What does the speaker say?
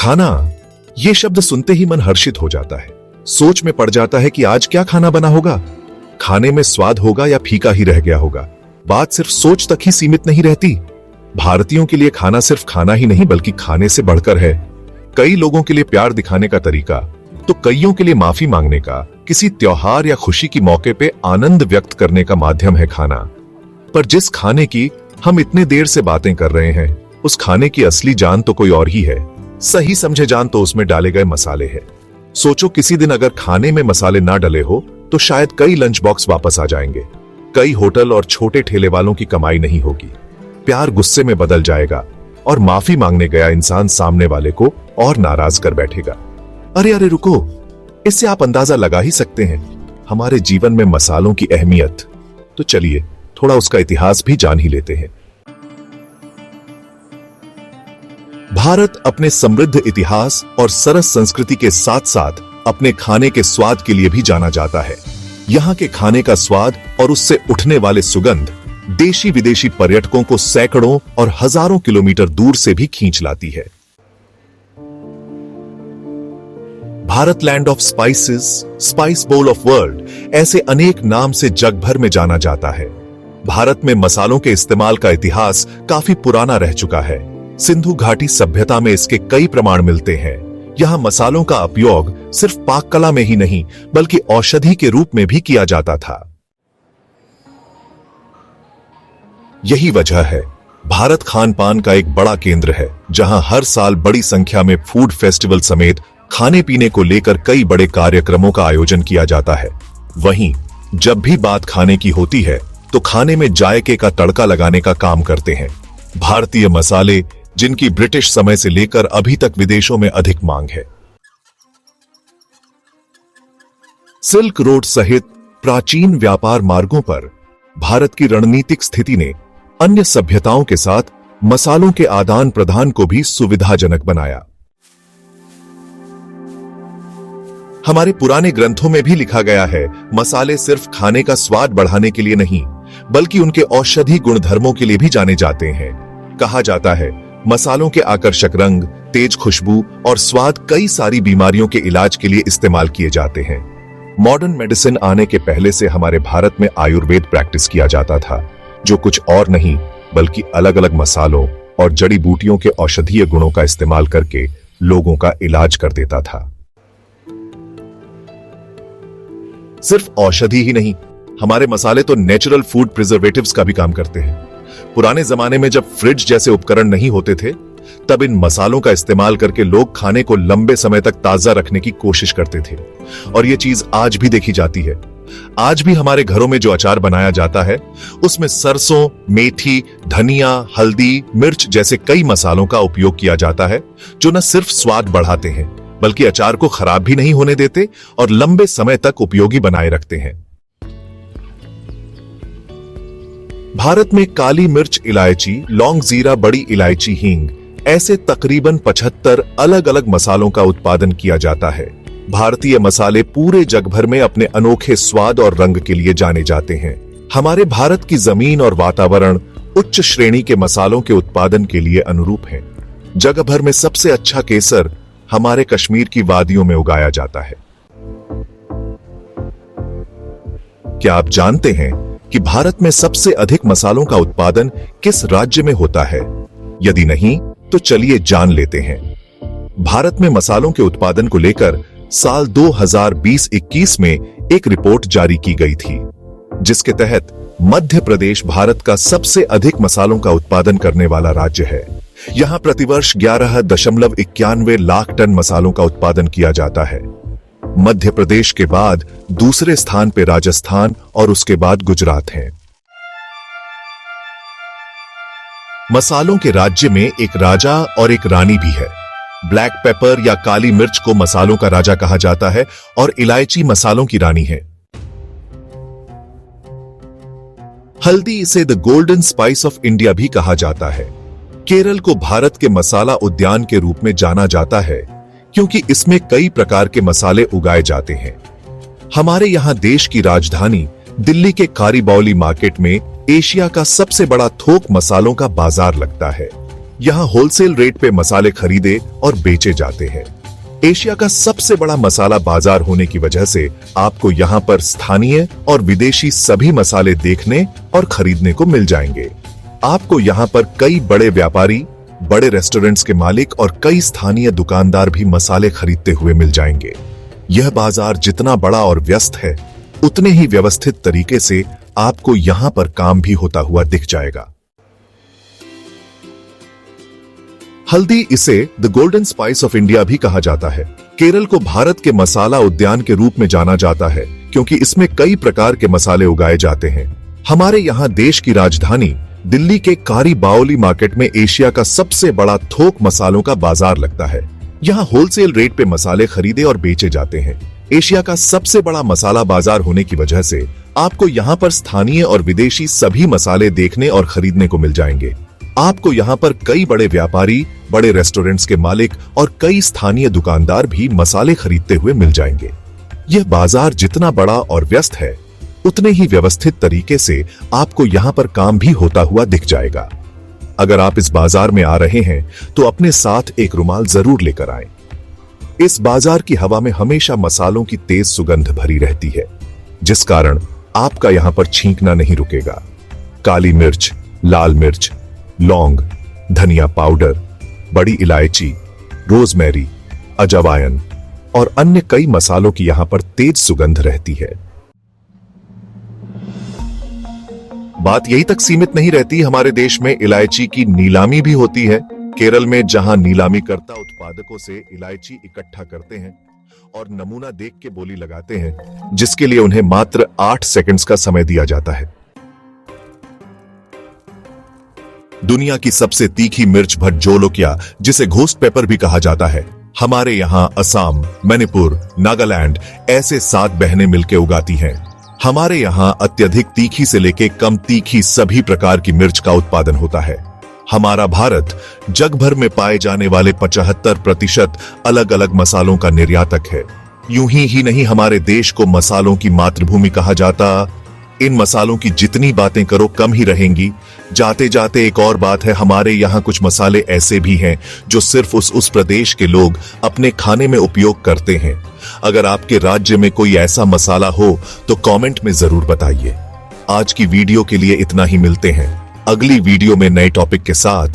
खाना, ये शब्द सुनते ही मन हर्षित हो जाता है। सोच में पड़ जाता है कि आज क्या खाना बना होगा। खाने में स्वाद होगा या फीका ही रह गया होगा। बात सिर्फ सोच तक ही सीमित नहीं रहती। भारतीयों के लिए खाना सिर्फ खाना ही नहीं बल्कि खाने से बढ़कर है। कई लोगों के लिए प्यार दिखाने का तरीका, तो कईयों के लिए माफी मांगने का, किसी त्योहार या खुशी की मौके पे आनंद व्यक्त करने का माध्यम है खाना। पर जिस खाने की हम इतने देर से बातें कर रहे हैं, उस खाने की असली जान तो कोई और ही है। सही समझे जान तो उसमें डाले गए मसाले है। सोचो किसी दिन अगर खाने में मसाले ना डले हो तो शायद कई लंच बॉक्स वापस आ जाएंगे। कई होटल और छोटे ठेले वालों की कमाई नहीं होगी। प्यार गुस्से में बदल जाएगा और माफी मांगने गया इंसान सामने वाले को और नाराज कर बैठेगा। अरे अरे रुको, इससे आप अंदाजा लगा ही सकते हैं हमारे जीवन में मसालों की अहमियत। तो चलिए थोड़ा उसका इतिहास भी जान ही लेते हैं। भारत अपने समृद्ध इतिहास और सरस संस्कृति के साथ साथ अपने खाने के स्वाद के लिए भी जाना जाता है। यहाँ के खाने का स्वाद और उससे उठने वाले सुगंध देशी विदेशी पर्यटकों को सैकड़ों और हजारों किलोमीटर दूर से भी खींच लाती है। Bharat land of spices, spice bowl of world, ऐसे अनेक नाम से जग भर में जाना जाता है। भारत में मसालों के इस्तेमाल का इतिहास काफी पुराना रह चुका है। सिंधु घाटी सभ्यता में इसके कई प्रमाण मिलते हैं। यहाँ मसालों का उपयोग सिर्फ पाक कला में ही नहीं बल्कि औषधि के रूप में भी किया जाता था। यही वजह है भारत खान पान का एक बड़ा केंद्र है, जहां हर साल बड़ी संख्या में फूड फेस्टिवल समेत खाने पीने को लेकर कई बड़े कार्यक्रमों का आयोजन किया जाता है। वहीं जब भी बात खाने की होती है तो खाने में जायके का तड़का लगाने का काम करते हैं। भारतीय मसाले, जिनकी ब्रिटिश समय से लेकर अभी तक विदेशों में अधिक मांग है। सिल्क रोड सहित प्राचीन व्यापार मार्गों पर भारत की रणनीतिक स्थिति ने अन्य सभ्यताओं के साथ मसालों के आदान प्रदान को भी सुविधाजनक बनाया। हमारे पुराने ग्रंथों में भी लिखा गया है, मसाले सिर्फ खाने का स्वाद बढ़ाने के लिए नहीं बल्कि उनके औषधि गुणधर्मों के लिए भी जाने जाते हैं। कहा जाता है मसालों के आकर्षक रंग, तेज खुशबू और स्वाद कई सारी बीमारियों के इलाज के लिए इस्तेमाल किए जाते हैं। मॉडर्न मेडिसिन आने के पहले से हमारे भारत में आयुर्वेद प्रैक्टिस किया जाता था, जो कुछ और नहीं बल्कि अलग अलग मसालों और जड़ी बूटियों के औषधीय गुणों का इस्तेमाल करके लोगों का इलाज कर देता था। सिर्फ औषधि ही नहीं, हमारे मसाले तो नेचुरल फूड प्रिजर्वेटिव्स का भी काम करते हैं। पुराने जमाने में जब फ्रिज जैसे उपकरण नहीं होते थे, तब इन मसालों का इस्तेमाल करके लोग खाने को लंबे समय तक ताजा रखने की कोशिश करते थे। और ये चीज आज भी देखी जाती है। आज भी हमारे घरों में जो अचार बनाया जाता है, उसमें सरसों, मेथी, धनिया, हल्दी, मिर्च जैसे कई मसालों का उपयोग किया जाता है, जो न सिर्फ स्वाद बढ़ाते हैं बल्कि अचार को खराब भी नहीं होने देते और लंबे समय तक उपयोगी बनाए रखते हैं। भारत में काली मिर्च इलायची, लौंग, जीरा, बड़ी इलायची, हींग, ऐसे तकरीबन 75 अलग अलग मसालों का उत्पादन किया जाता है। भारतीय मसाले पूरे जग भर में अपने अनोखे स्वाद और रंग के लिए जाने जाते हैं। हमारे भारत की जमीन और वातावरण उच्च श्रेणी के मसालों के उत्पादन के लिए अनुरूप है। जगह भर में सबसे अच्छा केसर हमारे कश्मीर की वादियों में उगाया जाता है। क्या आप जानते हैं कि भारत में सबसे अधिक मसालों का उत्पादन किस राज्य में होता है? यदि नहीं तो चलिए जान लेते हैं। भारत में मसालों के उत्पादन को लेकर साल 2020-21 में एक रिपोर्ट जारी की गई थी, जिसके तहत मध्य प्रदेश भारत का सबसे अधिक मसालों का उत्पादन करने वाला राज्य है। यहां प्रतिवर्ष 11.91 लाख टन मसालों का उत्पादन किया जाता है। मध्य प्रदेश के बाद दूसरे स्थान पे राजस्थान और उसके बाद गुजरात है। मसालों के राज्य में एक राजा और एक रानी भी है। ब्लैक पेपर या काली मिर्च को मसालों का राजा कहा जाता है और इलायची मसालों की रानी है। हल्दी, इसे the golden spice of India भी कहा जाता है। केरल को भारत के मसाला उद्यान के रूप में जाना जाता है, क्योंकि इसमें कई प्रकार के मसाले उगाए जाते हैं। हमारे यहां देश की राजधानी दिल्ली के कारीबौली मार्केट में एशिया का सबसे बड़ा थोक मसालों का बाजार लगता है। यहाँ होलसेल रेट पे मसाले खरीदे और बेचे जाते हैं। एशिया का सबसे बड़ा मसाला बाजार होने की वजह से आपको यहाँ पर स्थानीय और विदेशी सभी मसाले देखने और खरीदने को मिल जाएंगे। आपको यहाँ पर कई बड़े व्यापारी, बड़े रेस्टोरेंट्स के मालिक और कई स्थानीय दुकानदार भी मसाले खरीदते हुए मिल जाएंगे। यह बाजार जितना बड़ा और व्यस्त है, उतने ही व्यवस्थित तरीके से आपको यहाँ पर काम भी होता हुआ दिख जाएगा। हल्दी, इसे the golden spice of India भी कहा जाता है। केरल को भारत के मसाला उद्यान के रूप में जाना जाता है क्योंकि इसमें कई प्रकार के मसाले उगाए जाते हैं। हमारे यहाँ देश की राजधानी दिल्ली के कारी बाओली मार्केट में एशिया का सबसे बड़ा थोक मसालों का बाजार लगता है। यहाँ होलसेल रेट पे मसाले खरीदे और बेचे जाते हैं। एशिया का सबसे बड़ा मसाला बाजार होने की वजह से आपको यहाँ पर स्थानीय और विदेशी सभी मसाले देखने और खरीदने को मिल जाएंगे। आपको यहाँ पर कई बड़े व्यापारी, बड़े रेस्टोरेंट्स के मालिक और कई स्थानीय दुकानदार भी मसाले खरीदते हुए मिल जाएंगे। यह बाजार जितना बड़ा और व्यस्त है, उतने ही व्यवस्थित तरीके से आपको यहाँ पर काम भी होता हुआ दिख जाएगा। अगर आप इस बाजार में आ रहे हैं तो अपने साथ एक रुमाल जरूर लेकर आएं। इस बाजार की हवा में हमेशा मसालों की तेज सुगंध भरी रहती है, जिस कारण आपका यहाँ पर छींकना नहीं रुकेगा। काली मिर्च, लाल मिर्च, लौंग, धनिया पाउडर, बड़ी इलायची, रोजमेरी, अजवाइन और अन्य कई मसालों की यहां पर तेज सुगंध रहती है। बात यही तक सीमित नहीं रहती, हमारे देश में इलायची की नीलामी भी होती है। केरल में जहां नीलामी करता उत्पादकों से इलायची इकट्ठा करते हैं और नमूना देख के बोली लगाते हैं, जिसके लिए उन्हें मात्र 8 सेकंड्स का समय दिया जाता है। दुनिया की सबसे तीखी मिर्च भट्ट जोलोकिया, जिसे घोस्ट पेपर भी कहा जाता है, हमारे यहाँ असम, मणिपुर, नागालैंड ऐसे 7 बहनें मिलकर उगाती हैं। हमारे यहाँ अत्यधिक तीखी से लेकर कम तीखी सभी प्रकार की मिर्च का उत्पादन होता है। हमारा भारत जग भर में पाए जाने वाले 75% अलग अलग मसालों का निर्यातक है। यूं ही नहीं, हमारे देश को मसालों की मातृभूमि कहा जाता। इन मसालों की जितनी बातें करो कम ही रहेंगी। जाते जाते एक और बात है, हमारे यहाँ कुछ मसाले ऐसे भी हैं जो सिर्फ उस प्रदेश के लोग अपने खाने में उपयोग करते हैं। अगर आपके राज्य में कोई ऐसा मसाला हो तो कमेंट में जरूर बताइए। आज की वीडियो के लिए इतना ही, मिलते हैं अगली वीडियो में नए टॉपिक के साथ।